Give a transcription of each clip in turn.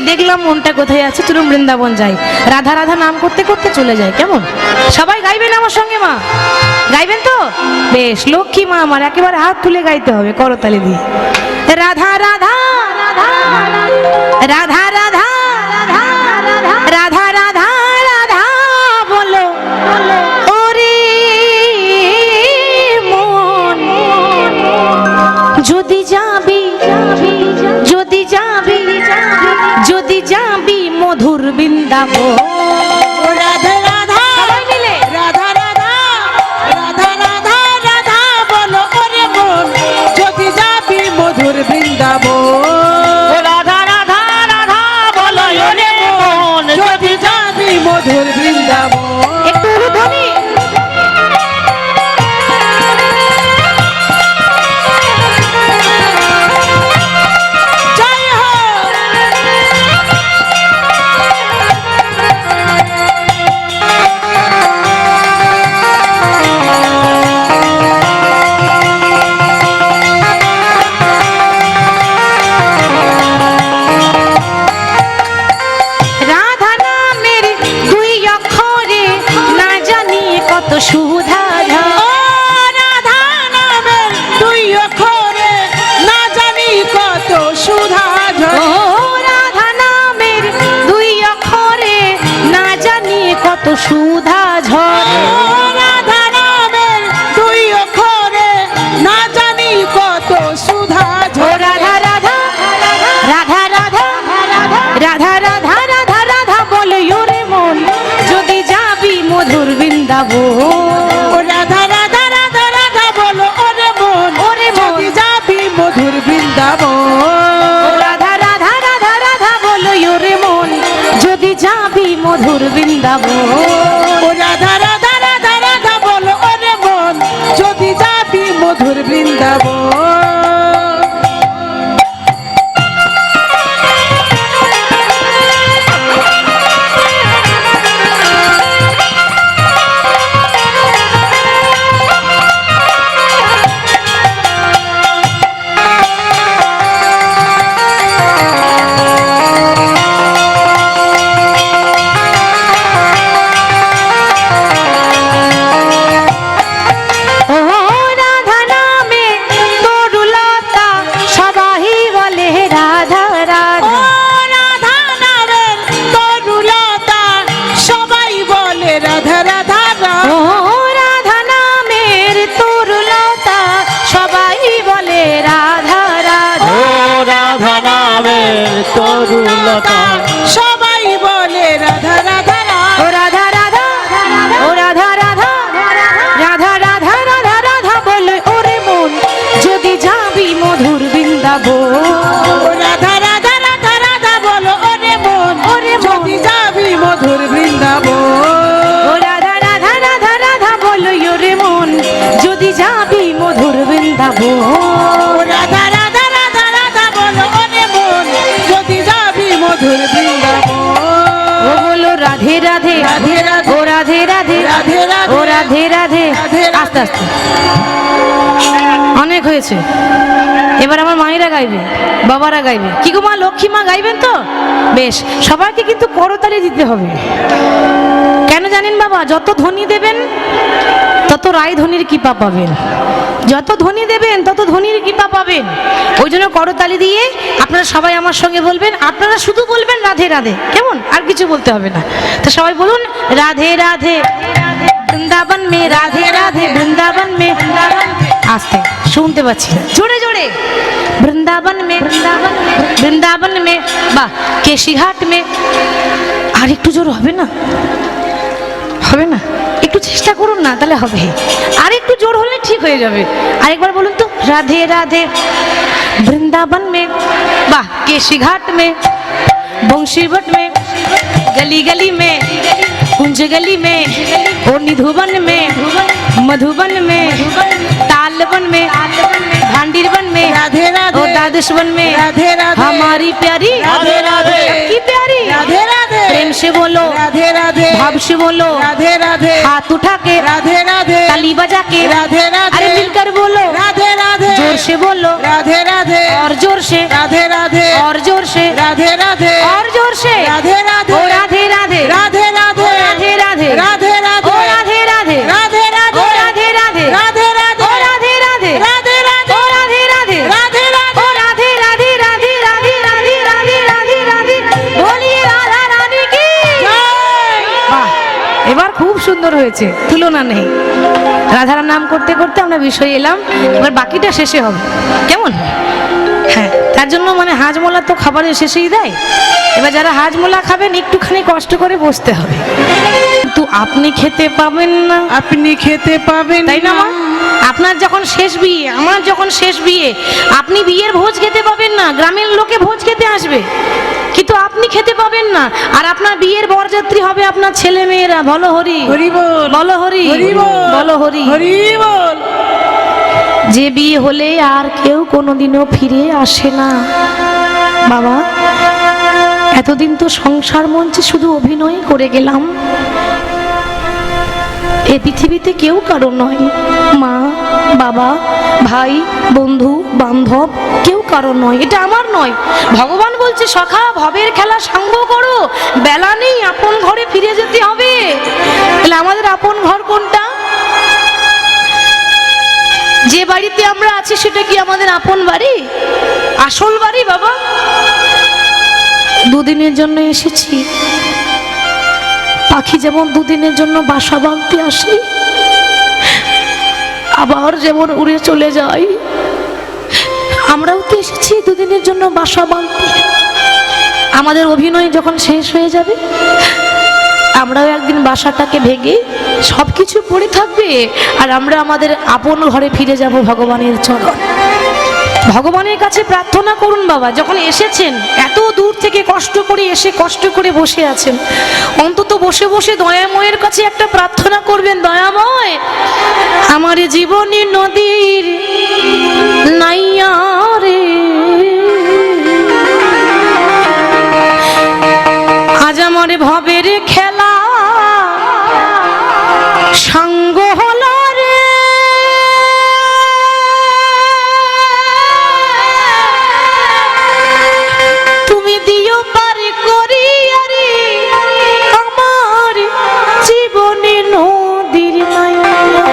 দেখলাম মনটা কোথায় আছে, চলুন বৃন্দাবন যাই। রাধা রাধা নাম করতে করতে চলে যায়। কেমন সবাই গাইবেন আমার সঙ্গে? মা গাইবেন তো? বেশ, লক্ষ্মী মা আমার, একেবারে হাত তুলে গাইতে হবে করতালি দিয়ে। রাধা রাধা রাধা রাধা রাধা রাধা রাধা রাধা বলো ওরে মন, যদি যাবি যদি যাবি যদি যাবি মধুর বৃন্দাবন। রাধা রাধা সবাই মিলে রাধা রাধা রাধা রাধা রাধা বলো ওরে মন, যদি যাবি মধুর বৃন্দাবন। রাধা রাধা রাধা বলো ওরে মন, যদি যাবি মধুর বৃন্দাবন। একটু ধ্বনি। জয় হো রাধা নামের দুই অক্ষরে না জানি কত সুধা ও রাধা নামের দুই অক্ষরে না জানি কত সুধা ঝরে। ও রাধা নামের দুই অক্ষরে না জানি কত সুধা ঝরে। রাধা নামের দুই অক্ষরে না জানি কত সুধা ও ঝরে। রাধা রাধা রাধা রাধা রাধা রাধা রাধা রাধা বলে ওরে মন, যদি যাবি মধুর বৃন্দাবন। ও রাধা রাধা রাধা রাধা বলো ওরে মন, ওরে মন। যদি যাবি মধুর বৃন্দাবন। রাধা রাধা রাধা রাধা বলো ওরে মন, যদি যাবি মধুর বৃন্দাবন। ও রাধা রাধা রাধা রাধা বলো ওরে মন, যদি যাবি মধুর বৃন্দাবন। ও রাধা নামে তরুলতা সবাই বলে রাধা ও রাধা। রাধা নামের তরুলতা সবাই বলে রাধা রাধা রাধা। ও রাধা নামের তরুলতা সবাই বলে রাধা রাধা। ও রাধা নামের তরুলতা সবাই বলে রাধা রাধা ও রাধা। রাধা রাধা ও রাধা রাধা রাধা রাধা রাধা রাধা বলে ওরে মন, যদি যাবি মধুর বৃন্দাবন। ও রাধা রাধা রাধা রাধা বলো ওরে মন, ওরে মন। যদি যাবি মধুর বৃন্দাবন। ও রাধা রাধা রাধা রাধা বলো ওরে মন, যদি যাবি মধুর বৃন্দাবন। ও রাধা রাধা রাধা রাধা বলো ওরে মন, যদি যাবি মধুর বৃন্দাবন। ও বলো রাধে রাধে রাধে রাধে। ও রাধে রাধে রাধে রাধে। ও রাধে রাধে। রাধে রাধে। আস্তে আস্তে, অনেক হয়েছে। এবার আমার মায়েরা গাইবে, বাবারা গাইবে। কি গো মা, লক্ষ্মী মা গাইবেন তো? বেশ, সবাইকে কিন্তু করতালি দিতে হবে। কেন জানেন বাবা? যত ধ্বনি দেবেন তত রায় ধ্বনির কৃপা পাবেন, যত ধ্বনি দেবেন তত ধ্বনির কৃপা পাবেন। ওই জন্য করতালি দিয়ে আপনারা সবাই আমার সঙ্গে বলবেন। আপনারা শুধু বলবেন রাধে রাধে, কেমন? আর কিছু বলতে হবে না। তো সবাই বলুন রাধে রাধে বৃন্দাবন মে, রাধে রাধে বৃন্দাবন মে। আস্তে, শুনতে পাচ্ছি না, জোরে জোরে। বৃন্দাবন মে বৃন্দাবন মে বৃন্দাবন মে, বাহ, কেশিঘাট মে। আর একটু জোর হবে না? হবে না? একটু চেষ্টা করুন না, তাহলে হবে। আর একটু জোর হলে ঠিক হয়ে যাবে। আরেকবার বলুন তো, রাধে রাধে বৃন্দাবন মে, বাহ, केशी घाट में, बंशीवट में, गली गली में, कुंज गली में, और निधुवन में, मधुबन में, तालवन में, भांडीरवन में, राधे राधे, और द्वादशवन में, राधे राधे, हमारी प्यारी राधे राधे, की प्यारी, राधे राधे, प्रेम से बोलो, राधे राधे, भाव से बोलो, राधे राधे, हाथ उठा के, राधे राधे, ताली बजा के, राधे राधे, अरे मिलकर बोलो, राधे राधे, जोर से बोलो राधे राधे और जोर से राधे राधे और जोर से राधे राधे और जोर से राधे राधे ओ राधे राधे राधे राधे राधे राधे राधे राधे ओ राधे राधे राधे राधे ओ राधे राधे राधे राधे ओ राधे राधे राधे राधे ओ राधे राधे राधे ओ राधे राधे राधे राधे राधे राधे राधे राधे राधे बोलिए राधा रानी की বাহ, এবার খুব সুন্দর হয়েছে, তুলনা নেই। রাধার নাম করতে করতে আমরা বিষয় এলাম, এবার বাকিটা শেষে হবে, কেমন? হ্যাঁ, তার জন্য মানে হাজমোলা তো খাবারের শেষেই দেয়। এবার যারা হাজমোলা খাবেন একটুখানি কষ্ট করে বসতে হবে, কিন্তু আপনি খেতে পাবেন না, আপনি খেতে পাবেন তাই না মা? আপনার যখন শেষ বিয়ে, আমার যখন শেষ বিয়ে, আপনি বিয়ের ভোজ খেতে পাবেন না, গ্রামের লোকে ভোজ খেতে আসবে, কিন্তু আপনি খেতে পাবেন না। আর আপনার বিয়ের বরযাত্রী হবে আপনার ছেলে মেয়েরা। বলো হরি, হরি বল বলো হরি, হরি বল বলো হরি। হরি বল। যে বিয়ে হলে আর কেউ কোনোদিনও ফিরে আসে না। বাবা, এতদিন তো সংসার মঞ্চে শুধু অভিনয় করে গেলাম, এ পৃথিবীতে কেউ কারো নয়, মা বাবা ভাই বন্ধু বান্ধব কেউ কারো নয়, এটা আমার নয়। ভগবান বলছে সখা ভবের খেলা সাঙ্গ করো, বেলা নেই, আপন ঘরে ফিরে যেতে হবে। তাহলে আমাদের আপন ঘর কোনটা? যে বাড়িতে আমরা আছি সেটা কি আমাদের আপন বাড়ি, আসল বাড়ি? বাবা, দুদিনের জন্য এসেছি, পাখি যেমন দুদিনের জন্য বাসা বাঁধতে আসে, আবার যেমন উড়ে চলে যায়, আমরাও তো এসেছি দুদিনের জন্য বাসা বাঁধতে। আমাদের অভিনয় যখন শেষ হয়ে যাবে, আমরাও একদিন বাসাটাকে ভেঙে সব কিছু পড়ে থাকবে, আর আমরা আমাদের আপন ঘরে ফিরে যাব ভগবানের চরণ। ভগবানের কাছে প্রার্থনা করুন বাবা, যখন এসেছেন এত দূর থেকে কষ্ট করে এসে কষ্ট করে বসে আছেন, অন্তত বসে বসে দয়াময়ের কাছে একটা প্রার্থনা করবেন, দয়াময় আমার জীবনী নদীর নাইয়া রে, আজ আমার ভবের খেলা সঙ্গ হলো রে, তুমি দিও পার করি আরে আমার জীবনে নদীর মায়া।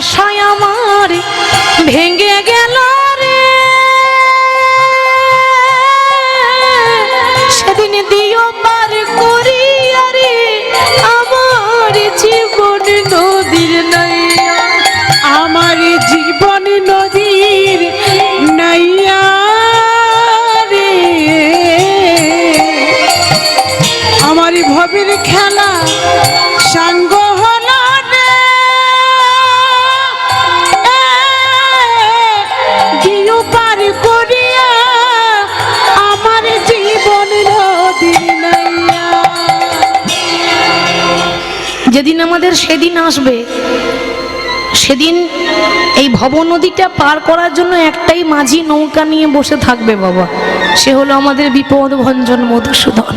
আশায় আমার ভেঙে গেল রে, সেদিন দিও পার করিয়া রে আমার জীবন নদীর নাইয়া। আমার জীবন নদীর নাইয়া রে, আমার ভবের খেলা সাঙ্গ হলো রে, দিও পার করিয়া আমার জীবন নদীর নাইয়া। যেদিন আমাদের সেদিন আসবে, সেদিন এই ভব নদীটা পার করার জন্য একটাই মাঝি নৌকা নিয়ে বসে থাকবে বাবা, সে হলো আমাদের বিপদ ভঞ্জন মধুসূদন।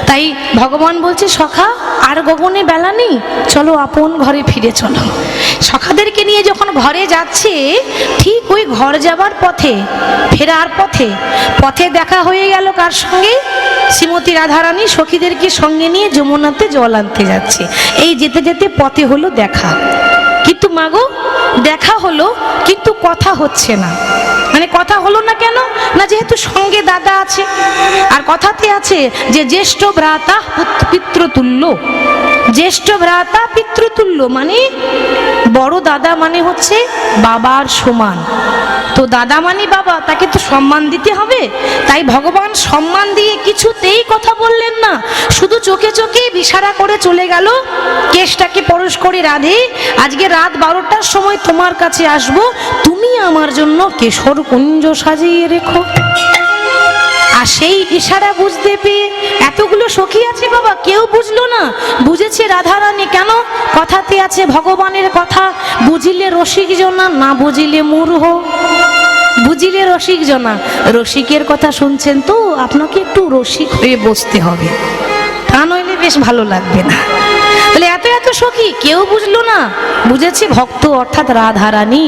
তাই ভগবান বলছে সখা আর গগনে বেলা নেই, চলো আপন ঘরে ফিরে চলো। সখাদেরকে নিয়ে যখন ঘরে যাচ্ছে, ঠিক ওই ঘর যাবার পথে, ফেরার পথে পথে দেখা হয়ে গেল কার সঙ্গে? শ্রীমতী রাধারানী সখীদেরকে সঙ্গে নিয়ে যমুনাতে জল আনতে যাচ্ছে। এই যেতে যেতে পথে হলো দেখা, কিন্তু মাগো দেখা হলো কিন্তু কথা হচ্ছে না। মানে কথা হলো না কেন? না যেহেতু সঙ্গে দাদা আছে, আর কথাতে আছে যে জ্যেষ্ঠ ভ্রাতা পিতৃতুল্য। জ্যেষ্ঠ ভ্রাতা পিতৃতুল্য মানে বড় দাদা মানে হচ্ছে বাবার সমান। তো দাদা মানে বাবা, তাকে তো সম্মান দিতে হবে। তাই ভগবান সম্মান দিয়ে কিছুতেই কথা বললেন না, শুধু চোখে চোখে ইশারা করে চলে গেল কেশটাকে পরশ করে, রাধে আজকে রাত 12টার সময় তোমার কাছে আসব, তুমি আমার জন্য কেশর কুঞ্জ সাজিয়ে রেখো। আর সেই ইশারা বুঝতে পেয়ে এতগুলো সখী আছে বাবা, কেউ বুঝলো না। বুঝেছে রাধারানী, কেন? কথাতে আছে ভগবানের কথা বুঝিলে রসিক জনা, না বুঝিলে মূর্খ। বুঝিলে রসিক জনা, রসিকের কথা শুনছেন তো আপনাকে একটু রসিক হয়ে বসতে হবে, তা নইলে বেশ ভালো লাগবে না। তাহলে এত এত সখী কেউ বুঝলো না, বুঝেছে ভক্ত অর্থাৎ রাধারানী।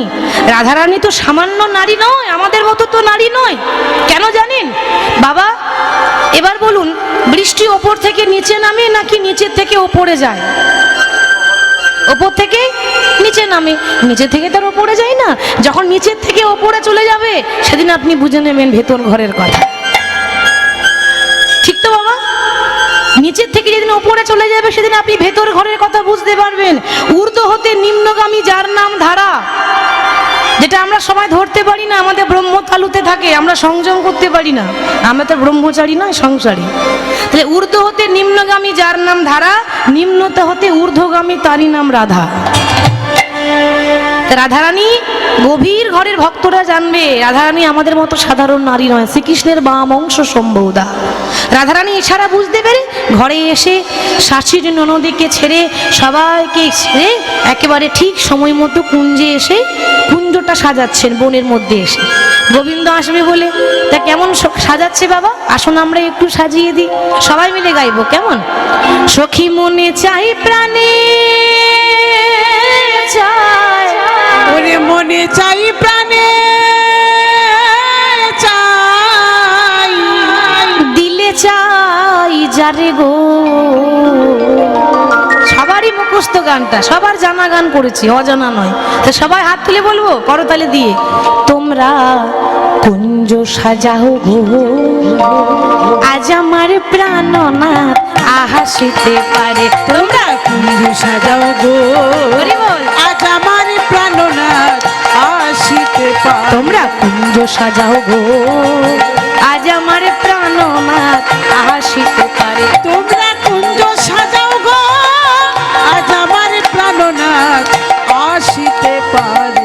রাধারানী তো সামান্য নারী নয়, আমাদের মতো তো নারী নয়। কেন জানেন বাবা? এবার বলুন, বৃষ্টি ওপর থেকে নিচে নামে নাকি নিচের থেকে ওপরে যায়? ওপর থেকে নিচে নামে, নিচে থেকে তার ওপরে যায় না। যখন নিচের থেকে ওপরে চলে যাবে, সেদিন আপনি বুঝে নেবেন ভেতর ঘরের কথা। ঠিক তো বাবা? নিচের থেকে যেদিন ওপরে চলে যাবে, সেদিন আপনি ভেতর ঘরের কথা বুঝতে পারবেন। ঊর্ধ্ব হতে নিম্নগামী যার নাম ধারা, যেটা আমরা সবাই ধরতে পারি না, আমাদের ব্রহ্ম তালুতে থাকে, আমরা সংযম করতে পারি না। আমরা তো ব্রহ্মচারী নয়, সংসারী। তাহলে ঊর্ধ্ব হতে নিম্নগামী যার নাম ধারা, নিম্নতে হতে ঊর্ধ্বগামী তারই নাম রাধা। রাধারানী গভীর ঘরের ভক্তরা জানবে, রাধারানী আমাদের মতো সাধারণ নারী নয়, শ্রীকৃষ্ণের বাম অংশ সম্ভবদা। রাধারানী ইশারা বুঝতে পেরে ঘরে এসে শাশুড়ি ননদীকে ছেড়ে সবাইকে ছেড়ে একেবারে ঠিক সময় মতো কুঞ্জে এসে কুঞ্জটা সাজাচ্ছেন বনের মধ্যে এসে। গোবিন্দ আসবে বলে, তা কেমন সাজাচ্ছে বাবা? আসুন আমরা একটু সাজিয়ে দিই, সবাই মিলে গাইবো, কেমন? সখী মনে চাই প্রাণে চাই, ওরে মনে চাই প্রাণে চাই, দিলে চাই যারে গো। সবারই মুখস্থ গানটা, সবার জানা গান করেছি, অজানা নয়। তো সবাই হাত তুলে বলবো করতালি দিয়ে, তোমরা কুঞ্জ সাজাও গো, আজ আমার প্রাণনাথ আসিতে পারে। তোমরা কুঞ্জ সাজাও গো, আজ আমার প্রাণনাথ আসিতে পারে। তোমরা কুঞ্জ সাজাও গো, আজ আমার প্রাণনাথ আসিতে পারে। তোমরা কুঞ্জ সাজাও গো, আজ আমার প্রাণনাথ আসিতে পারে।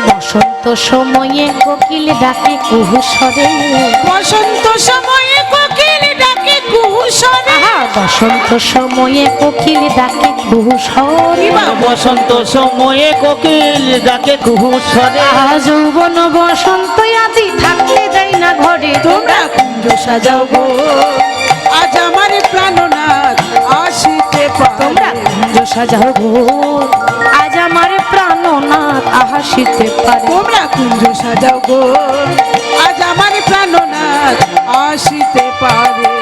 বসন্ত সময়ে কোকিল ডাকে কুহু স্বরে, বসন্ত সময়ে কোকিল ডাকে কুহুসরে বসন্ত সময়ে কোকিল ডাকে কুহুসরে বসন্ত সময়ে কোকিল ডাকে কুহুসরে যৌবন বসন্ত আদি থাকলে দেয় না ঘরে তোমরা কুঞ্জ সাজাও গো আজ আমার প্রাণনাথ আসিতে তোমরা পারে কুঞ্জ সাজাও গো আজ আমার প্রাণনাথ আসিতে পারে তোমরা কুঞ্জ সাজাও গো আজ আমার প্রাণনাথ আসিতে পারে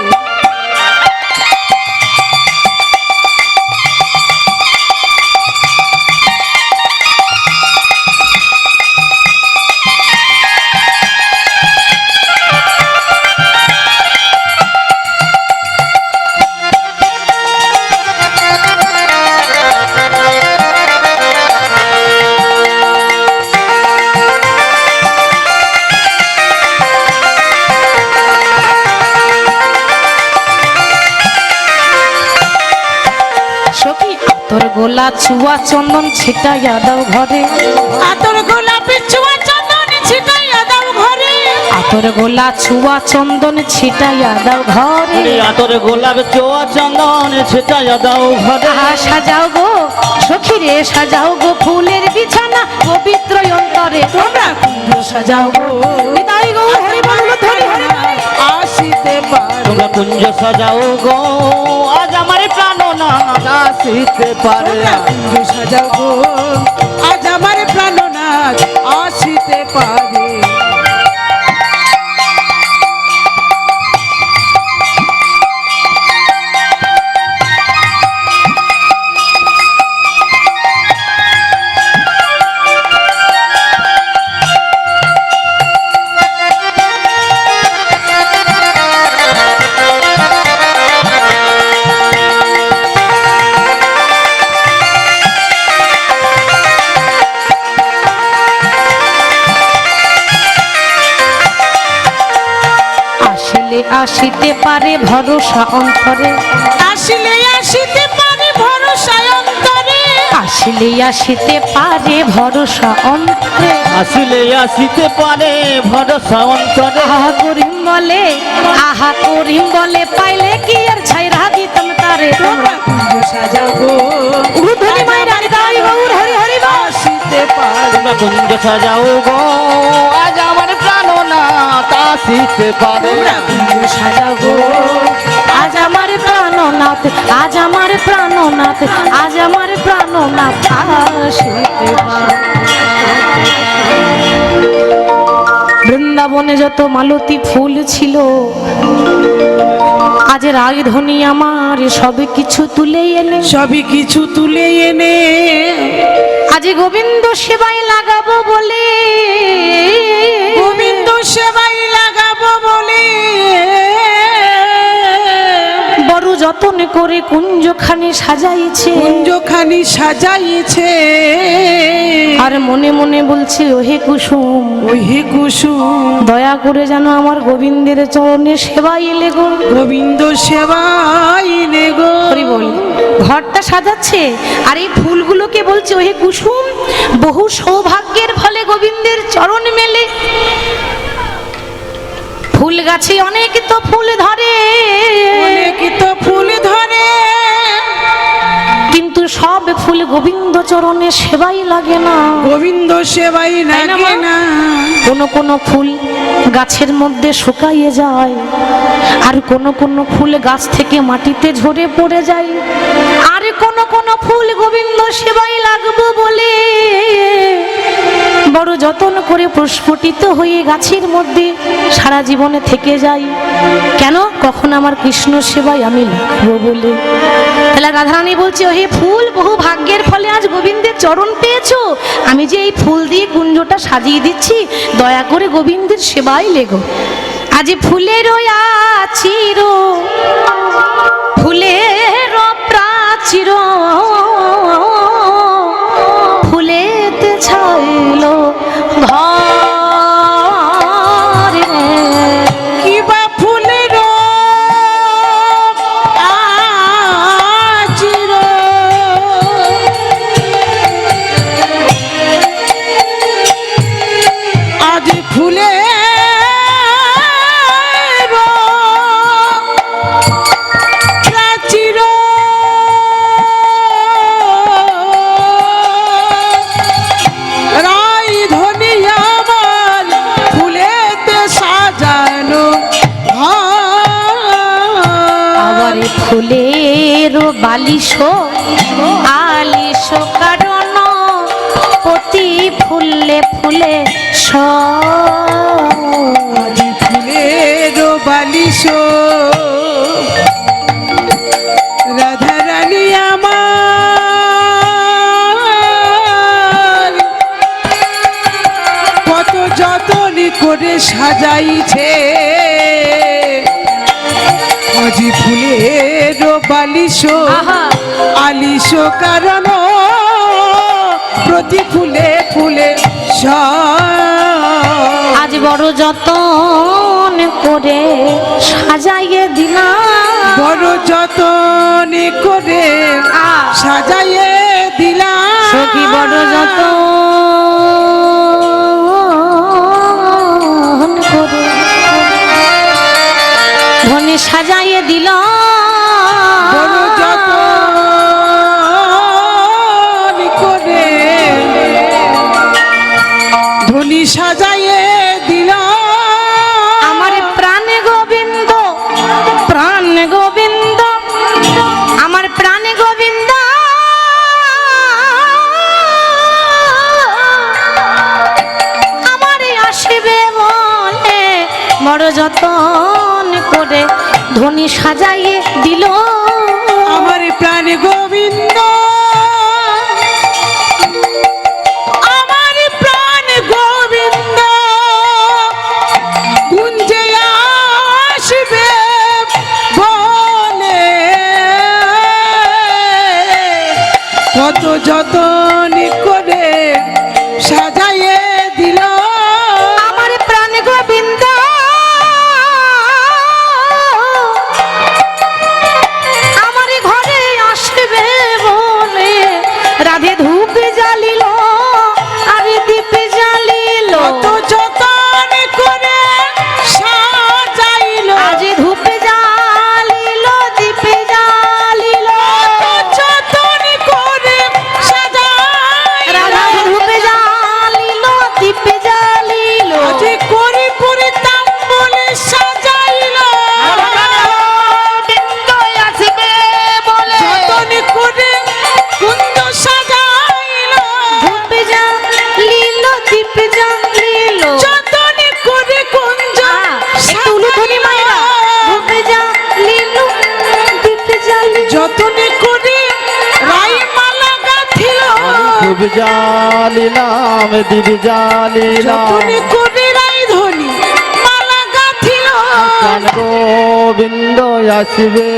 সখী তোর গোলা চুয়া চন্দন ছিটাইয়া দাও ঘরে আতর গোলাপি চুয়া চন্দন ছিটাইয়া দাও ঘরে তোর গোলা চুয়া চন্দন ছিটাইয়া দাও ঘরে আতর গোলাপ চোয়া চন্দন ছিটাইয়া দাও ঘরে সাজাও গো সখী রে সাজাও গো ফুলের বিছানা পবিত্র অন্তরে তোমরা কুঞ্জ সাজাও গো নিতাই গৌর হরি বল ধরি হরি আসিতে পারে তোমরা কুঞ্জ সাজাও গো আজ আমার প্রাণনাথ আসিতে পারে তোমরা কুঞ্জ সাজাও গো আজ আমার প্রাণনাথ আসিতে পারে আসিলে আসিতে পারে ভরসা অন্তরে আসিলে আসিতে পারে ভরসা অন্তরে আসিলে আসিতে পারে ভরসা অন্তরে আসিলে আসিতে পারে ভরসা অন্তরে আহা করিম বলে আহা করিম বলে পাইলে কি আর ছাইরা দিতাম তারে তোমরা কুঞ্জ সাজাও গো উদ্ধনি মায়ের নিতাই গৌর হরি হরি বল আসিতে পারে তোমরা কুঞ্জ সাজাও গো আজ আমার প্রাণনাথ আসিতে পারে তোমরা কুঞ্জ সাজাও গো আজ আমার প্রাণনাথ আজ আমার প্রাণনাথ আজ আমার প্রাণনাথ আসিতে পারে। বৃন্দাবনে যত মালতী ফুল ছিল আজ রাজধনী আমার সব কিছু তুলে এনে সবই কিছু তুলে এনে আজ গোবিন্দ সেবায় লাগাবো বলে গোবিন্দ সেবাই লাগাবো বলে বড় যতন করে কুঞ্জখানি সাজাইছে কুঞ্জখানি সাজাইছে আর মনে মনে বলছে ওহে কুসুম ওই হে কুসুম দয়া করে যেন আমার গোবিন্দের চরণে সেবাই এলে গো গোবিন্দ সেবাই নে গো হরি বল ঘরটা সাজাচ্ছে আর এই ফুলগুলোকে বলছে ওহে কুসুম বহু সৌভাগ্যের ফলে গোবিন্দের চরণ মেলে ফুল গাছে অনেক তো ফুল ধরে অনেক তো ফুল ধরে কিন্তু সব ফুল গোবিন্দ চরণে সেবাই লাগে না গোবিন্দ সেবাই তাই না লাগে মা? না কোনো কোনো ফুল গাছের মধ্যে শুকাইয়ে যায় আর কোনো কোনো ফুল গাছ থেকে মাটিতে ঝরে পড়ে যায় আর কোনো কোনো ফুল গোবিন্দ সেবাই লাগবো বলে বড় যত্ন করে প্রস্ফুটিত হয়ে গাছের মধ্যে সারা জীবনে থেকে যায় কেন কখন আমার কৃষ্ণ সেবায় আমি লাগবো বলে তাহলে রাধারানী বলছে ওহে ফুল বহু ভাগ্যের ফলে আজ গোবিন্দের চরণ পেয়েছো আমি যে এই ফুল দিয়ে কুঞ্জটা সাজিয়ে দিচ্ছি দয়া করে গোবিন্দের সেবায় লেগো আজ ফুলের আচির ফুলের প্রাচীর ফুলেতে ছাইল ঘর কিবা ফুলের আচির আজ ফুলের ফুলের বালিশ আলিশ কারণ প্রতি ফুলে ফুলে আজি ফুলের বালিশ রাধা রানী আমার কত যতন করে সাজাইছে আজি ফুলের বালিশ আহা আলিশ কারণ প্রতি ফুলে ফুলে আজ বড় যতন করে সাজাইয়ে দিলাম বড় যতন করে সাজাইয়ে দিলাম সখী বড় যতন করে ধনে সাজাইয়ে দিল বড় যতন করে ধনী সাজাইয়ে দিলাম আমার প্রাণে গোবিন্দ প্রাণ গোবিন্দ আমার প্রাণে গোবিন্দ আমারে আসিবে বলে বড় যতন করে ধনী সাজাইয়ে দিল আমার প্রাণ গোবিন্দ আমার প্রাণ গোবিন্দ কুঞ্জে আসবে বলে কত যতন করে সাজাইয়ে দিল আমার প্রাণ গোবিন্দ আমার ঘরে আসবে বলে রাধে ধূপ জ্বালিল আর দীপ জ্বালিল কত যতন করে সাজাইল আজ ধূপ জ্বালিল দীপ জ্বালিল কত যতন করে সাজাইল রাধা ধূপ জ্বালিল দীপ জ্বালিল আজ করি পুরি তাম্বুল সাজাইল গোবিন্দ আসবে বলে যতন করে কুঞ্জ সাজাইল ধূপ জ্বালিল দীপ জ্বালিল যতন করে কুঞ্জ একটু উলুধ্বনি মায়েরা ধূপ জ্বালিল দীপ জ্বালিল যতন করে রাই মালা গাঁথিল খুব জালিলাম দিব জালিলাম যতন করে রাই ধনি মালা গাঁথিল প্রাণ গোবিন্দ আসবে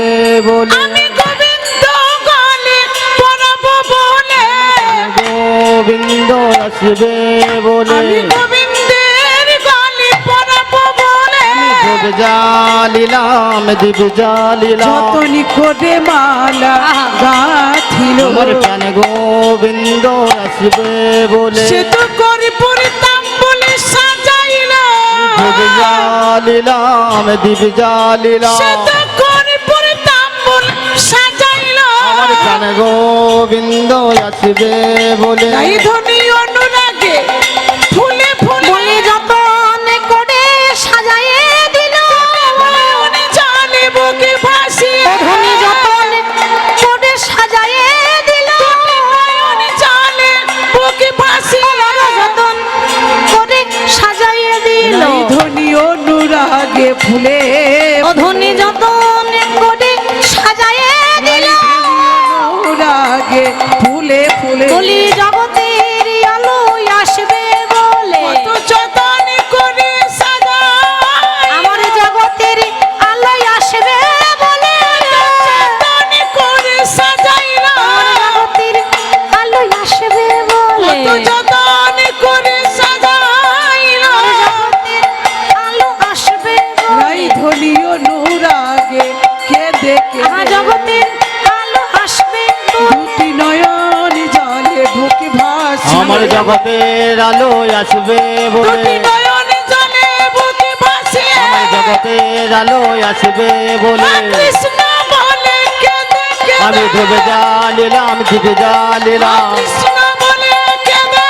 বলে আমি গোবিন্দ গলে পরাবো বলে গোবিন্দ আসবে বলে আমি গোবিন্দের গলে পরাবো বলে খুব জালিলাম দিব জালিলাম যতনি করে মালা গাঁথিল আমার প্রাণ গোবিন্দ আসবে বলে সে তো করে পরে তাম্বুলে সাজাইল খুব জালিলাম দিব জালিলাম সে তো করে পরে তাম্বুল সাজাইল আমার প্রাণ গোবিন্দ আসবে বলে তাই ধনী অনুরাগে ফুলে ফুলে বলে যতন করে সাজায়ে দিল উনি জানে বুকে ভাসিয়ে ধনী যতন করে সাজায়ে দিল উনি জানে বুকে ভাসিয়ে যতন করে সাজায়ে দিল তাই ধনী অনুরাগে ফুলে ও ধনী যতন করে সাজায়ে দিল অনুরাগে ফুলে ফুলে বলি জগতের আলো আসবে বলে কত যতন করে সাজায় আমার জগতের আলো আসবে বলে যতন করে সাজাইল জগতের আলো আসবে বলে কত যতন করে সাজাইল জগতের আলো আসবে রাই বলে ধনী অনুরাগে কেঁদে আমার কেঁদে জগতের আলো আসবে বলে দুটি নয়ন জলে বুকে ভাসি আমার জগতের আলো আসবে বলে দুটি নয়ন জলে বুকে ভাসি আমার জগতের আলো আসবে বলে কৃষ্ণ বলে কেঁদে আমি কেঁদে ডুবে জালিলাম দিবে জালিলাম কৃষ্ণ বলে কেঁদে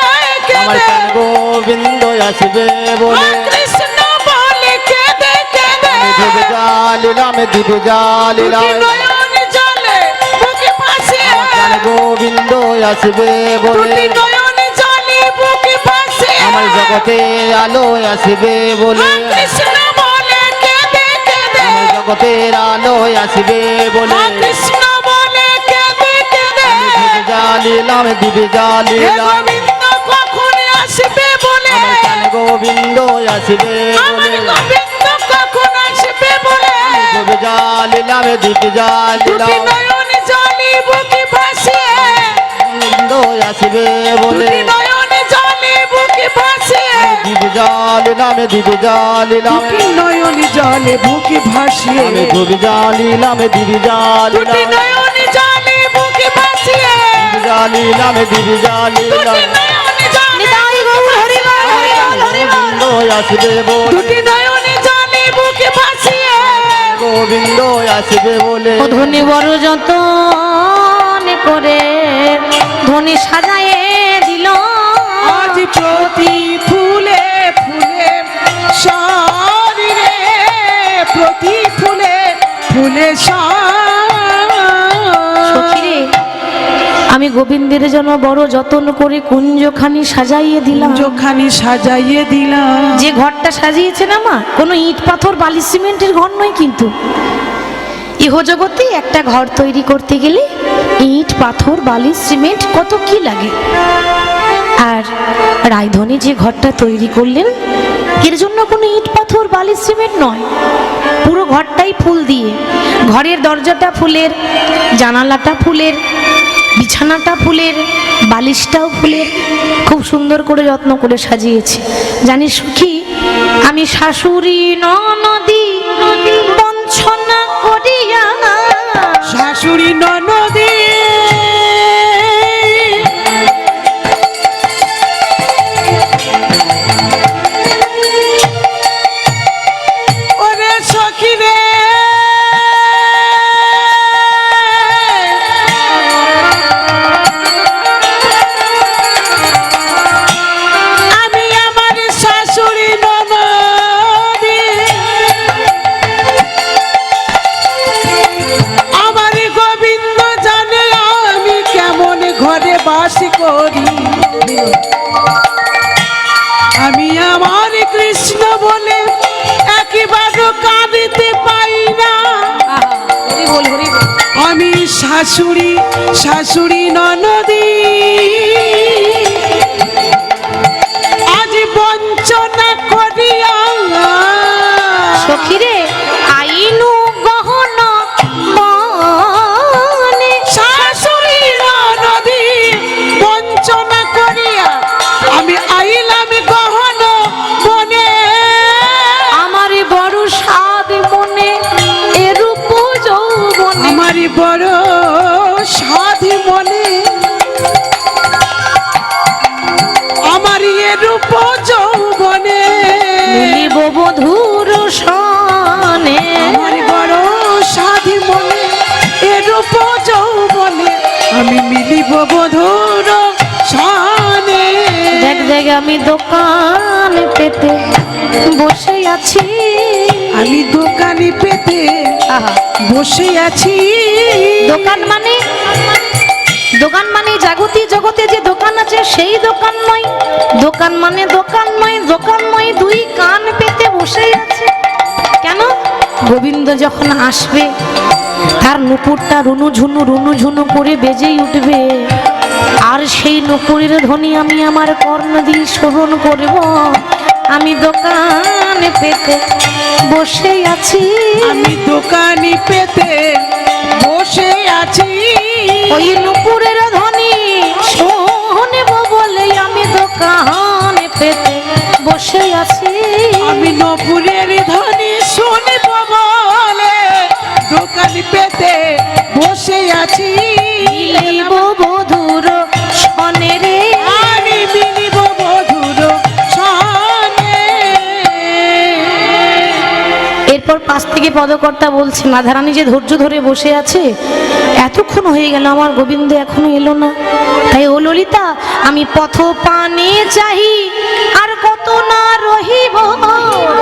আমার কেঁদে প্রাণ গোবিন্দ আসবে বলে কৃষ্ণ বলে কেঁদে কেঁদে আমি ডুবে জালিলাম দিবে দুটি জালিলাম নয়ন প্রাণ গোবিন্দ আসবে বলে দুটি নয়ন জলে বুকে ভাসে আমার জগতে আলো আসবে বলে মা কৃষ্ণ বলে কেঁদে কেঁদে আমার জগতের আলো আসবে বলে মা কৃষ্ণ বলে কেঁদে কেঁদে আমি জ্বালিলাম দিবে হে জ্বালিলাম গোবিন্দ কখন আসবে বলে আমার প্রাণ গোবিন্দ আসবে আমার বলে গোবিন্দ কখন আসবে বলে দিবে জ্বালিলাম দিবে জ্বালিলাম দুটি নয়ন জলে বুকে ভাসে গোবিন্দ আসবে বলে দুটি নয়ন জলে বুকে ভাসে দিবে জ্বালিলাম দিবে জ্বালিলাম দুটি নয়ন জলে বুকে ভাসিয়ে আমি দিবে জ্বালিলাম দিবে দুটি জ্বালিলাম নয়ন জলে বুকে ভাসিয়ে জ্বালিলাম দিবে জ্বালিলাম দুটি নয়ন জলে নিতাই গৌর হরিবল হরিবল হরিবল। গোবিন্দ আসবে বলে দুটি নয়ন জলে বুকে ভাসিয়ে গোবিন্দ আসবে বলে ও ধনী বড় যতন করে ধনী সাজায়ে দিল আজ প্রতি ফুলে ফুলে শরীরে প্রতি ফুলে ফুলে সখীরে, আমি গোবিন্দের জন্য বড় যতন করে কুঞ্জখানি সাজাইয়ে দিলাম। যখানি সাজাইয়ে দিলাম যে ঘরটা সাজিয়েছে না মা, কোনো ইট পাথর বালি সিমেন্টের ঘর নয় কিন্তু। ইহজগতে একটা ঘর তৈরি করতে গেলে ইট পাথর বালি সিমেন্ট কত কি লাগে। আর রায়ধনী যে ঘরটা তৈরি করলেন, এর জন্য কোনো ইট পাথর বালি সিমেন্ট নয়, পুরো ঘরটাই ফুল দিয়ে, ঘরের দরজাটা ফুলের, জানালাটা ফুলের, বিছানাটা ফুলের, বালিশটাও ফুলের, খুব সুন্দর করে যত্ন করে সাজিয়েছে। জানিস সুখী, আমি শাশুড়ি ননদি বঞ্চনা করিয়া শাশুড়ি ননদে ওরে সখী রে আমি আমার শাশুড়ি ননদে আমার গোবিন্দ জানে আমি কেমন ঘরে বাস করি আমি আমার কৃষ্ণ বলে একেবারে কাঁদিতে পাই না হরি বল হরি বল। আমি শাশুড়ি শাশুড়ি ননদী আজ বঞ্চনা করিয়া সখীরে, আইনু গহন মনে শাশুড়ি ননদী বঞ্চনা করিয়া আমি আইলাম গহন বনে আমার বড় স্বাদ মনে এরূপ যৌবনে আমার বড় সাধি মনে আমার এরূপ যৌবনে মিলিব বধুর সনে। আমার বড় সাধি মনে এরূপ যৌবনে আমি মিলিব বধুর সনে দেখ দেখ আমি দোকান পেতে বসে আছি। আমি দোকানে পেতে আহা, বসে আছি দোকান মানে জাগতি জগতে যে দোকান আছে সেই দোকান নয়। দোকান মানে দোকান নয়, দোকান নয়, দুই কান পেতে বসে আছে। কেন? গোবিন্দ যখন আসবে তার নুপুরটা রুনু ঝুনু করে বেজেই উঠবে, আর সেই নুপুরের ধ্বনি আমি আমার কর্ণ দিয়ে শ্রবণ করব। আমি দোকান পেতে বসে আছি, আমি দোকানে পেতে বসে আছি ওই নুপুরের ধ্বনি শুনব বলে আমি দোকান পেতে বসে আছি। আমি নপুরের ধ্বনি শুনব বলে দোকান পেতে বসে আছি মিলিব বধুর সনে রে, আমি মিলিব বধুর সনে এরপর পাশ থেকে পদকর্তা বলছে, রাধারানী যে ধৈর্য ধরে বসে আছে, এতক্ষণ হয়ে গেল আমার গোবিন্দ এখনো এলো না। তাই ও ললিতা, আমি পথ পানে চাহি আর কত না রহিব,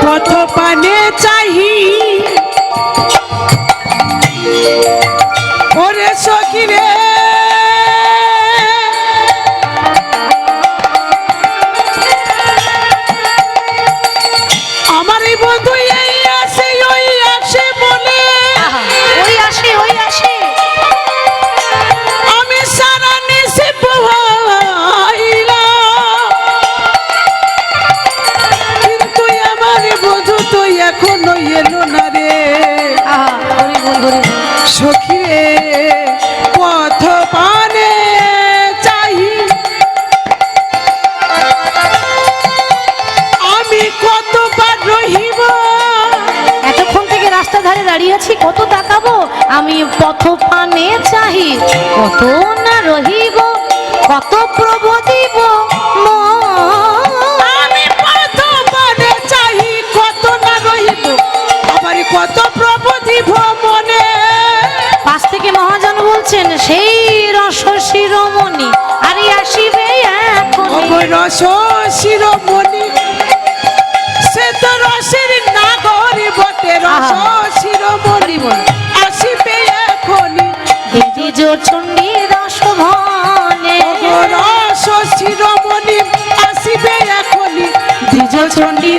পথ পানে চাহি ওরে সখী রে সখিরে পথ পানে চাহি আমি কতবার রহিব এতক্ষণ থেকে রাস্তা ধারে দাঁড়িয়ে আছি, কত তাকাবো? আমি পথ পানে চাহি, কত না রহিব, কত প্রবোধিব আমি পথ পানে চাহি কত না রহিব আবার কত প্রবোধিব মনে পাশ থেকে মহাজন বলছেন, সেই রস শিরোমণি আরে আসিবে এখন। রস শিরোমণি সে তো রসের নাগরী বটে রস শিরোমণি আসিবে এখনই দ্বিজ চণ্ডী রস ভনে, রস শিরোমণি আসিবে এখনই দ্বিজ চণ্ডী